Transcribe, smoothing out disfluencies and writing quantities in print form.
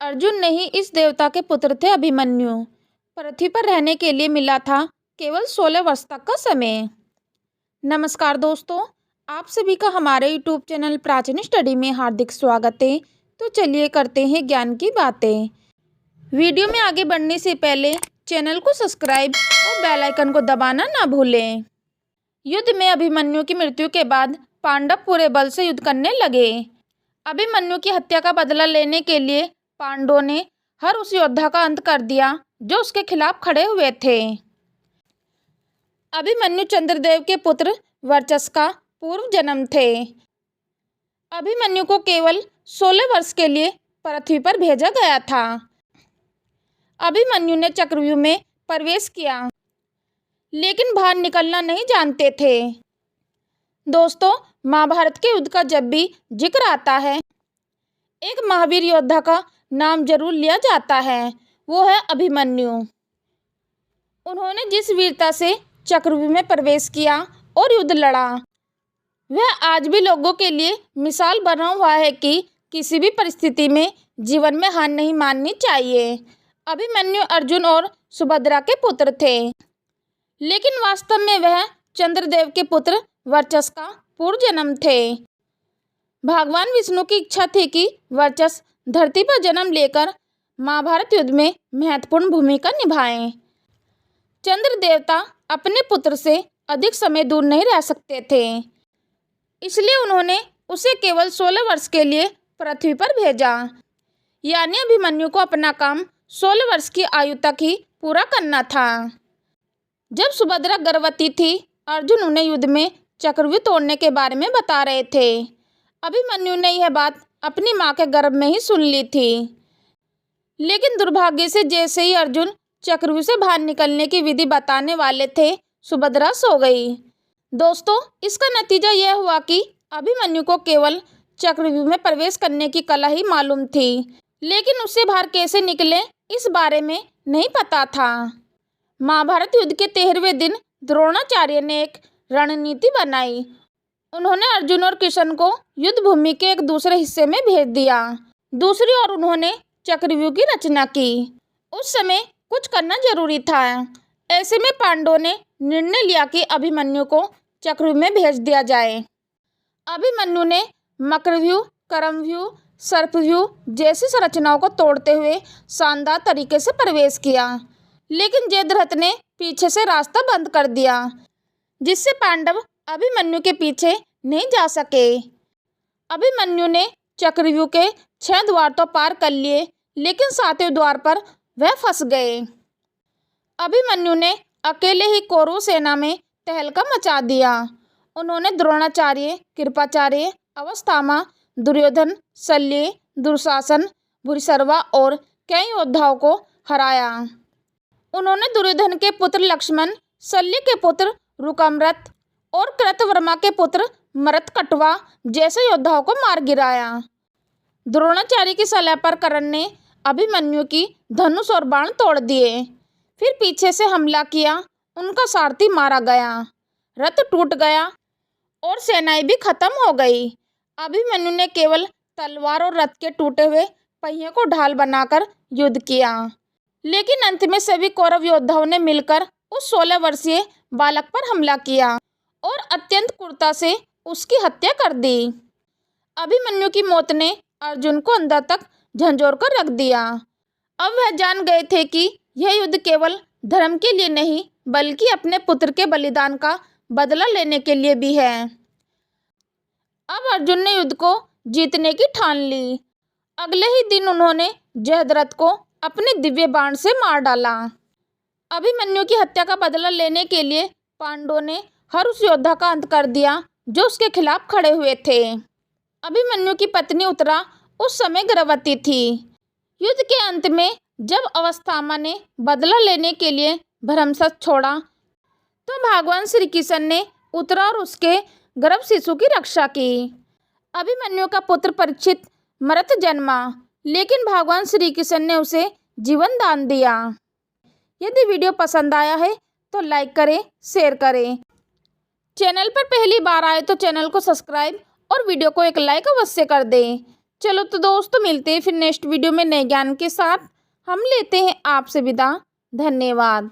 अर्जुन नहीं, इस देवता के पुत्र थे अभिमन्यु। पृथ्वी पर रहने के लिए मिला था केवल 16 वर्ष तक का समय। नमस्कार दोस्तों, आप सभी का हमारे यूट्यूब चैनल प्राचीन स्टडी में हार्दिक स्वागत है। तो चलिए करते हैं ज्ञान की बातें। वीडियो में आगे बढ़ने से पहले चैनल को सब्सक्राइब और बेल आइकन को दबाना ना भूलें। युद्ध में अभिमन्यु की मृत्यु के बाद पांडव पूरे बल से युद्ध करने लगे। अभिमन्यु की हत्या का बदला लेने के लिए पांडवों ने हर उस योद्धा का अंत कर दिया जो उसके खिलाफ खड़े हुए थे। अभिमन्यु चंद्रदेव के पुत्र वर्चस का पूर्व जन्म थे। अभिमन्यु को केवल 16 वर्ष के लिए पृथ्वी पर भेजा गया था। अभिमन्यु ने चक्रव्यूह में प्रवेश किया, लेकिन बाहर निकलना नहीं जानते थे। दोस्तों, महाभारत के युद्ध का जब भी जिक्र आता है, एक महावीर योद्धा का नाम जरूर लिया जाता है, वो है अभिमन्यु। उन्होंने जिस वीरता से चक्रव्यूह में प्रवेश किया और युद्ध लड़ा, वह आज भी लोगों के लिए मिसाल बना हुआ है कि किसी भी परिस्थिति में जीवन में हार नहीं माननी चाहिए। अभिमन्यु अर्जुन और सुभद्रा के पुत्र थे, लेकिन वास्तव में वह चंद्रदेव के पुत्र वर्चस का पूर्व जन्म थे। भगवान विष्णु की इच्छा थी कि वर्चस धरती पर जन्म लेकर महाभारत युद्ध में महत्वपूर्ण भूमिका निभाएं। चंद्र देवता अपने पुत्र से अधिक समय दूर नहीं रह सकते थे, इसलिए उन्होंने उसे केवल 16 वर्ष के लिए पृथ्वी पर भेजा। यानी अभिमन्यु को अपना काम 16 वर्ष की आयु तक ही पूरा करना था। जब सुभद्रा गर्भवती थी, अर्जुन उन्हें युद्ध में चक्रव्यूह तोड़ने के बारे में बता रहे थे। अभिमन्यु ने यह बात अपनी मां के गर्भ में ही सुन ली थी, लेकिन दुर्भाग्य से जैसे ही अर्जुन चक्रव्यूह से बाहर निकलने की विधि बताने वाले थे, सुभद्रा सो गई। दोस्तों, इसका नतीजा यह हुआ कि अभिमन्यु को केवल चक्रव्यूह में प्रवेश करने की कला ही मालूम थी, लेकिन उससे बाहर कैसे निकले इस बारे में नहीं पता था। महाभारत युद्ध के 13वें दिन द्रोणाचार्य ने एक रणनीति बनाई। उन्होंने अर्जुन और कृष्ण को युद्ध भूमि के एक दूसरे हिस्से में भेज दिया। दूसरी ओर उन्होंने चक्रव्यूह की रचना की। उस समय कुछ करना जरूरी था। ऐसे में पांडवों ने निर्णय लिया कि अभिमन्यु को चक्रव्यूह में भेज दिया जाए। अभिमन्यु ने मकरव्यूह, करमव्यूह, सर्पव्यूह जैसी संरचनाओं को तोड़ते हुए शानदार तरीके से प्रवेश किया, लेकिन जयद्रथ ने पीछे से रास्ता बंद कर दिया, जिससे पांडव अभिमन्यु के पीछे नहीं जा सके। अभिमन्यु ने चक्रव्यूह के 6 द्वार तो पार कर लिए, लेकिन 7वें द्वार पर वह फंस गए। अभिमन्यु ने अकेले ही कौरव सेना में तहलका मचा दिया। उन्होंने द्रोणाचार्य, कृपाचार्य, अश्वत्थामा, दुर्योधन, शल्य, दुशासन, भूरिश्रवा और कई योद्धाओं को हराया। उन्होंने दुर्योधन के पुत्र लक्ष्मण, शल्य के पुत्र रुकमरथ और कृतवर्मा के पुत्र मरतकटवा जैसे योद्धाओं को मार गिराया। द्रोणाचार्य की सलाह पर कर्ण ने अभिमन्यु की धनुष और बाण तोड़ दिए, फिर पीछे से हमला किया। उनका सारथी मारा गया, रथ टूट गया और सेनाएं भी खत्म हो गई। अभिमन्यु ने केवल तलवार और रथ के टूटे हुए पहिए को ढाल बनाकर युद्ध किया, लेकिन अंत में सभी कौरव योद्धाओं ने मिलकर उस 16 वर्षीय बालक पर हमला किया और अत्यंत क्रूरता से उसकी हत्या कर दी। अभिमन्यु की मौत ने अर्जुन को अंदर तक झंझोर कर रख दिया। अब वह जान गए थे कि यह युद्ध केवल धर्म के लिए नहीं, बल्कि अपने पुत्र के बलिदान का बदला लेने के लिए भी है। अब अर्जुन ने युद्ध को जीतने की ठान ली। अगले ही दिन उन्होंने जयद्रथ को अपने दिव्य बाण से मार डाला। अभिमन्यु की हत्या का बदला लेने के लिए पांडवों ने हर उस योद्धा का अंत कर दिया जो उसके खिलाफ खड़े हुए थे। अभिमन्यु की पत्नी उत्तरा उस समय गर्भवती थी। युद्ध के अंत में जब अश्वत्थामा ने बदला लेने के लिए भ्रमशस्त्र छोड़ा, तो भगवान श्री कृष्ण ने उत्तरा और उसके गर्भ शिशु की रक्षा की। अभिमन्यु का पुत्र परीक्षित मरत जन्मा, लेकिन भगवान श्री कृष्ण ने उसे जीवन दान दिया। यदि वीडियो पसंद आया है तो लाइक करें, शेयर करें। चैनल पर पहली बार आए तो चैनल को सब्सक्राइब और वीडियो को एक लाइक अवश्य कर दें, चलो तो दोस्तों, मिलते हैं फिर नेक्स्ट वीडियो में नए ज्ञान के साथ। हम लेते हैं आपसे विदा। धन्यवाद।